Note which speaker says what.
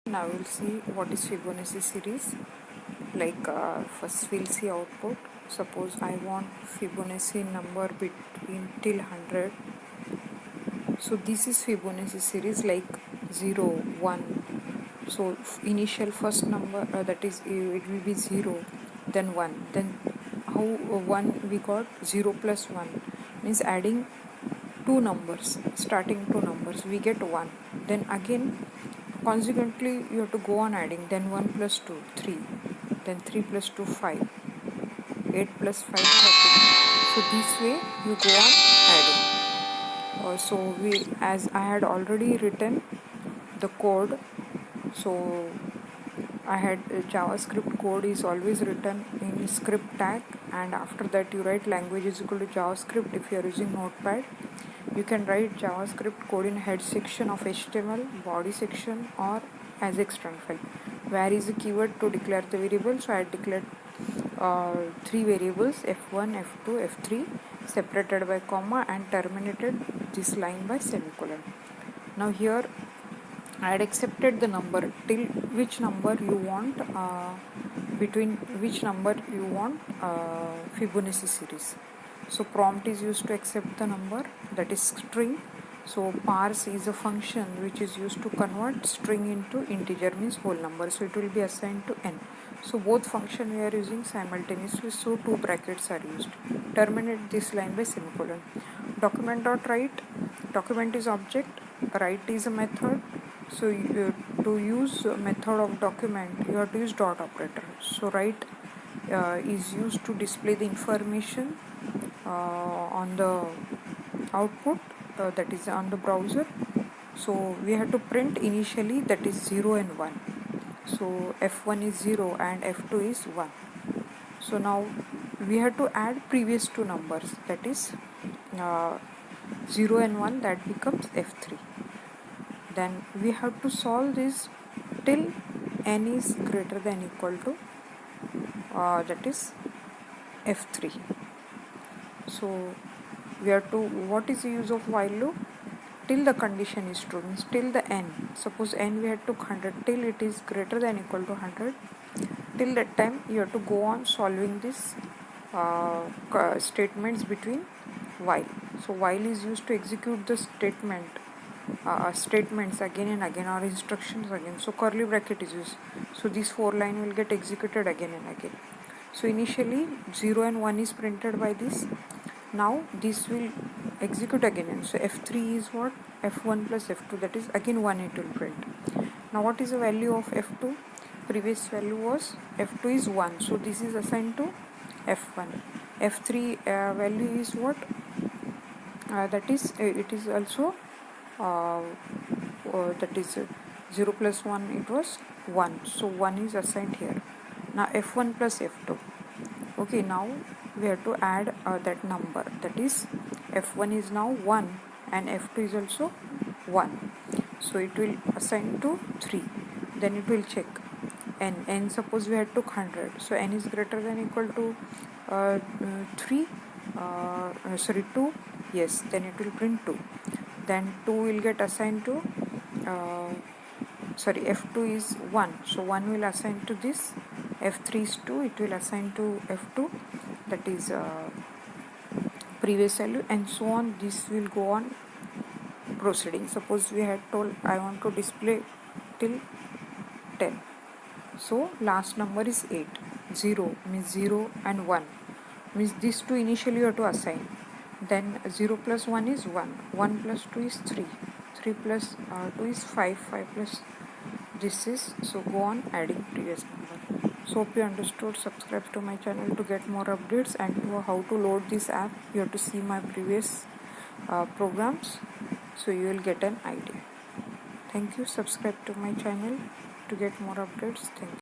Speaker 1: Now we'll see what is Fibonacci series. First we'll see output. Suppose I want Fibonacci number between till 100. So this is Fibonacci series like 0, 1. So initial first number that is it will be 0, then 1. Then how 1 we got 0 plus 1 means adding two numbers, starting two numbers we get 1. Then again consequently you have to go on adding, then 1 plus 2 3, then 3 plus 2 5, 8 plus 5 30. So this way you go on adding. So we, as I had already written the code, so I had JavaScript code is always written in script tag, and after that you write language is equal to JavaScript. If you are using Notepad, you can write JavaScript code in head section of HTML, body section, or as external file. Where is the keyword to declare the variable? So I declared three variables f1, f2, f3 separated by comma and terminated this line by semicolon. Now here I had accepted the number till which number you want, between which number you want Fibonacci series. So prompt is used to accept the number, that is string. So parse is a function which is used to convert string into integer, means whole number. So it will be assigned to n. So both function we are using simultaneously, so two brackets are used. Terminate this line by semicolon. Document.write, document is object, write is a method. So to use method of document you have to use dot operator. So write is used to display the information on the output, that is on the browser. So we have to print initially, that is 0 and 1. So f1 is 0 and f2 is 1. So now we have to add previous two numbers, that is 0 and 1, that becomes f3. Then we have to solve this till n is greater than equal to that is f3. So we have to, what is the use of while loop? Till the condition is true, means till the n, suppose n we had to 100, till it is greater than equal to 100, till that time you have to go on solving this statements between while. So while is used to execute the statements again and again, or instructions again. So curly bracket is used, so this 4 line will get executed again and again. So initially 0 and 1 is printed by this. Now this will execute again, and so f3 is what? f1 plus f2, that is again 1 it will print. Now what is the value of f2? Previous value was f2 is 1, so this is assigned to f1. f3 value is what? That is it is also that is 0 plus 1, it was 1, so 1 is assigned here. Now f1 plus f2. Okay, now we have to add that number, that is f1 is now 1 and f2 is also 1. So it will assign to 3. Then it will check n suppose we had to 100, so n is greater than equal to 3, 2, yes, then it will print 2. Then 2 will get assigned to f2 is 1, so 1 will assign to this, f3 is 2, it will assign to f2, that is previous value, and so on. This will go on proceeding. Suppose we had told I want to display till 10, so last number is 8. 0 means 0 and 1 means these two initially you have to assign. Then 0 plus 1 is 1, 1 plus 2 is 3, 3 plus 2 is 5, 5 plus this is, so go on adding previous number. So hope you understood. Subscribe to my channel to get more updates, and to how to load this app you have to see my previous programs, so you will get an idea. Thank you. Subscribe to my channel to get more updates. Thank you.